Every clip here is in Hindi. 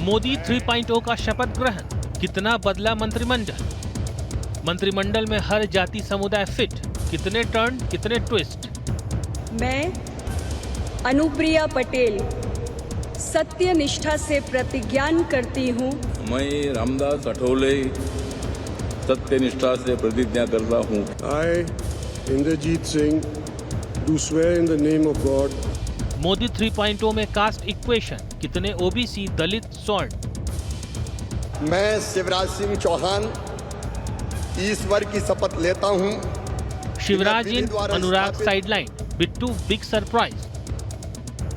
मोदी 3.0 का शपथ ग्रहण, कितना बदला मंत्रिमंडल। मंत्रिमंडल में हर जाति समुदाय फिट, कितने टर्न कितने ट्विस्ट। मैं अनुप्रिया पटेल सत्य निष्ठा से प्रतिज्ञान करती हूँ। मैं रामदास अठोले सत्य निष्ठा से प्रतिज्ञा करता हूँ। I, Inderjeet Singh, do swear in the name of God. Modi 3.0 में कास्ट इक्वेशन, कितने ओबीसी दलित सॉल्ट। मैं शिवराज सिंह चौहान ईश्वर की शपथ लेता हूँ। Shivraj in Anurag sideline, Bittu big surprise.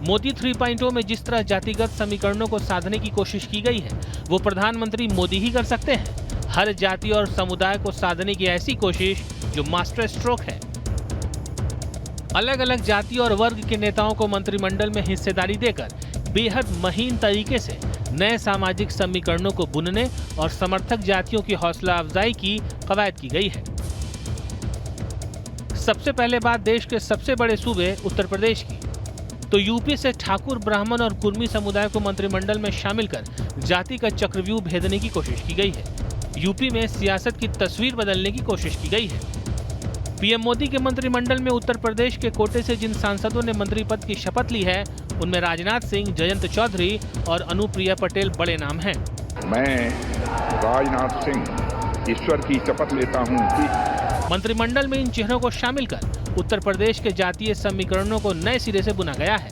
Modi 3.0 में जिस तरह जातिगत समीकरणों को साधने की कोशिश की गई है वो प्रधानमंत्री मोदी ही कर सकते हैं। हर जाति और समुदाय को साधने की ऐसी कोशिश जो मास्टर स्ट्रोक है। अलग अलग जाति और वर्ग के नेताओं को मंत्रिमंडल में हिस्सेदारी देकर बेहद महीन तरीके से नए सामाजिक समीकरणों को बुनने और समर्थक जातियों की हौसला अफजाई की कवायद की गई है। सबसे पहले बात देश के सबसे बड़े सूबे उत्तर प्रदेश की, तो यूपी से ठाकुर, ब्राह्मण और कुर्मी समुदाय को मंत्रिमंडल में शामिल कर जाति का चक्रव्यूह भेदने की कोशिश की गई है। यूपी में सियासत की तस्वीर बदलने की कोशिश की गई है। पीएम मोदी के मंत्रिमंडल में उत्तर प्रदेश के कोटे से जिन सांसदों ने मंत्री पद की शपथ ली है उनमें राजनाथ सिंह, जयंत चौधरी और अनुप्रिया पटेल बड़े नाम हैं। मैं राजनाथ सिंह ईश्वर की शपथ लेता हूं कि मंत्रिमंडल में इन चेहरों को शामिल कर उत्तर प्रदेश के जातीय समीकरणों को नए सिरे से बुना गया है।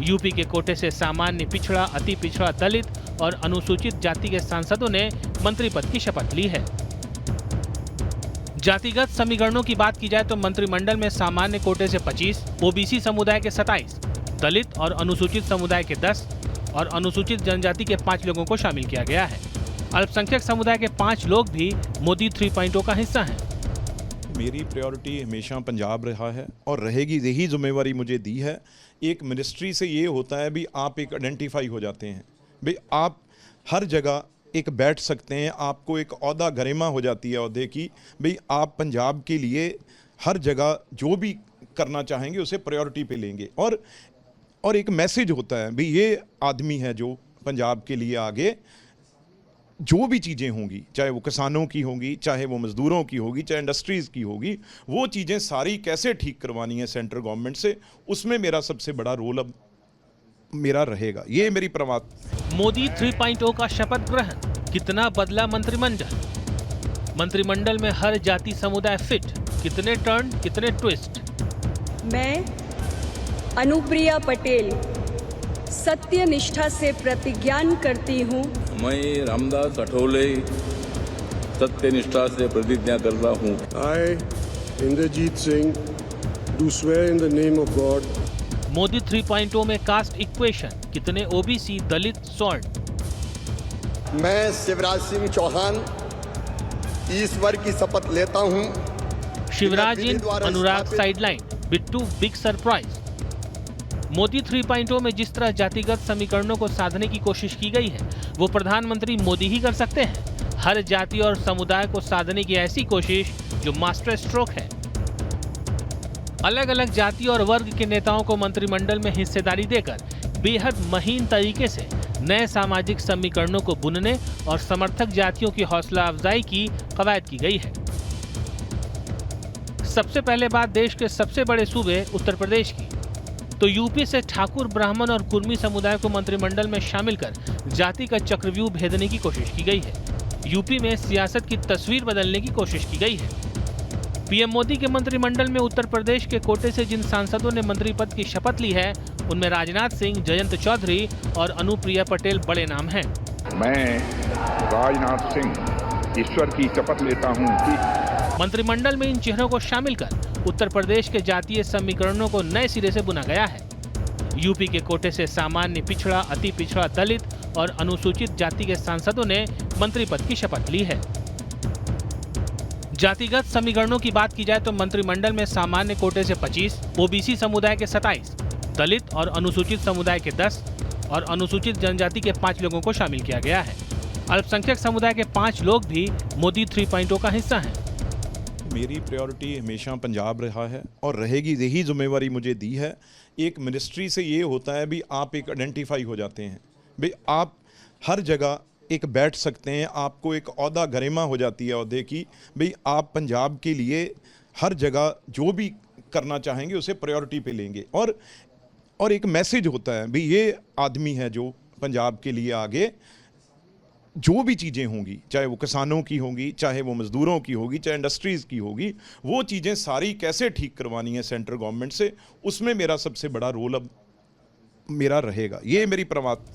यूपी के कोटे से सामान्य, पिछड़ा, अति पिछड़ा, दलित और अनुसूचित जाति के सांसदों ने मंत्री पद की शपथ ली है। जातिगत समीकरणों की बात की जाए तो मंत्रिमंडल में सामान्य कोटे से 25, ओबीसी समुदाय के 27, दलित और अनुसूचित समुदाय के 10 और अनुसूचित जनजाति के 5 लोगों को शामिल किया गया है। अल्पसंख्यक समुदाय के 5 लोग भी मोदी 3.0 का हिस्सा हैं। मेरी प्रायोरिटी हमेशा पंजाब रहा है और रहेगी। यही जिम्मेवारी मुझे दी है। एक मिनिस्ट्री से ये होता है भी आप एक आइडेंटिफाई हो जाते हैं, भाई आप हर जगह एक बैठ सकते हैं, आपको एक ओहदा गरिमा हो जाती है ओहदे की, भाई आप पंजाब के लिए हर जगह जो भी करना चाहेंगे उसे प्रायोरिटी पे लेंगे। और एक मैसेज होता है भाई ये आदमी है जो पंजाब के लिए आगे जो भी चीज़ें होंगी, चाहे वो किसानों की होंगी, चाहे वो मज़दूरों की होगी, चाहे इंडस्ट्रीज़ की होगी, वो चीज़ें सारी कैसे ठीक करवानी है सेंट्रल गवर्नमेंट से, उसमें मेरा सबसे बड़ा रोल अब मेरा रहेगा। ये मेरी प्रवाद। मोदी 3.0 का शपथ ग्रहण, कितना बदला मंत्रिमंडल। मंत्रिमंडल में हर जाति समुदाय फिट, कितने टर्न कितने ट्विस्ट। मैं अनुप्रिया पटेल सत्य निष्ठा से प्रतिज्ञान करती हूँ। मैं रामदास अठोले सत्य निष्ठा से प्रतिज्ञा करता हूँ। I, Inderjeet Singh, do swear in the name of God. Modi 3.0 में कास्ट इक्वेशन, कितने ओबीसी दलित सॉल्ट। मैं शिवराज सिंह चौहान ईश्वर की शपथ लेता हूँ। Shivraj in Anurag sideline, Bittu big surprise. Modi 3.0 में जिस तरह जातिगत समीकरणों को साधने की कोशिश की गई है वो प्रधानमंत्री मोदी ही कर सकते हैं। हर जाति और समुदाय को साधने की ऐसी कोशिश जो मास्टर स्ट्रोक है। अलग अलग जाति और वर्ग के नेताओं को मंत्रिमंडल में हिस्सेदारी देकर बेहद महीन तरीके से नए सामाजिक समीकरणों को बुनने और समर्थक जातियों की हौसला अफजाई की कवायद की गई है। सबसे पहले बात देश के सबसे बड़े सूबे उत्तर प्रदेश की, तो यूपी से ठाकुर, ब्राह्मण और कुर्मी समुदाय को मंत्रिमंडल में शामिल कर जाति का चक्रव्यूह भेदने की कोशिश की गई है। यूपी में सियासत की तस्वीर बदलने की कोशिश की गई है। पीएम मोदी के मंत्रिमंडल में उत्तर प्रदेश के कोटे से जिन सांसदों ने मंत्री पद की शपथ ली है उनमें राजनाथ सिंह, जयंत चौधरी और अनुप्रिया पटेल बड़े नाम हैं। मैं राजनाथ सिंह ईश्वर की शपथ लेता हूं कि मंत्रिमंडल में इन चेहरों को शामिल कर उत्तर प्रदेश के जातीय समीकरणों को नए सिरे से बुना गया है। यूपी के कोटे से सामान्य, पिछड़ा, अति पिछड़ा, दलित और अनुसूचित जाति के सांसदों ने मंत्री पद की शपथ ली है। जातिगत समीकरणों की बात की जाए तो मंत्रिमंडल में सामान्य कोटे से 25, ओबीसी समुदाय के 27, दलित और अनुसूचित समुदाय के 10 और अनुसूचित जनजाति के 5 लोगों को शामिल किया गया है। अल्पसंख्यक समुदाय के 5 लोग भी मोदी 3.0 का हिस्सा हैं। मेरी प्रायोरिटी हमेशा पंजाब रहा है और रहेगी। यही जिम्मेवारी मुझे दी है। एक मिनिस्ट्री से ये होता है भी आप एक आइडेंटिफाई हो जाते हैं, भाई आप हर जगह एक बैठ सकते हैं, आपको एक ओहदा गरिमा हो जाती है ओहदे की, भाई आप पंजाब के लिए हर जगह जो भी करना चाहेंगे उसे प्रायोरिटी पे लेंगे। और एक मैसेज होता है भाई ये आदमी है जो पंजाब के लिए आगे जो भी चीज़ें होंगी, चाहे वो किसानों की होंगी, चाहे वो मज़दूरों की होगी, चाहे इंडस्ट्रीज़ की होगी, वो चीज़ें सारी कैसे ठीक करवानी है सेंट्रल गवर्नमेंट से, उसमें मेरा सबसे बड़ा रोल अब मेरा रहेगा। ये मेरी प्रमाद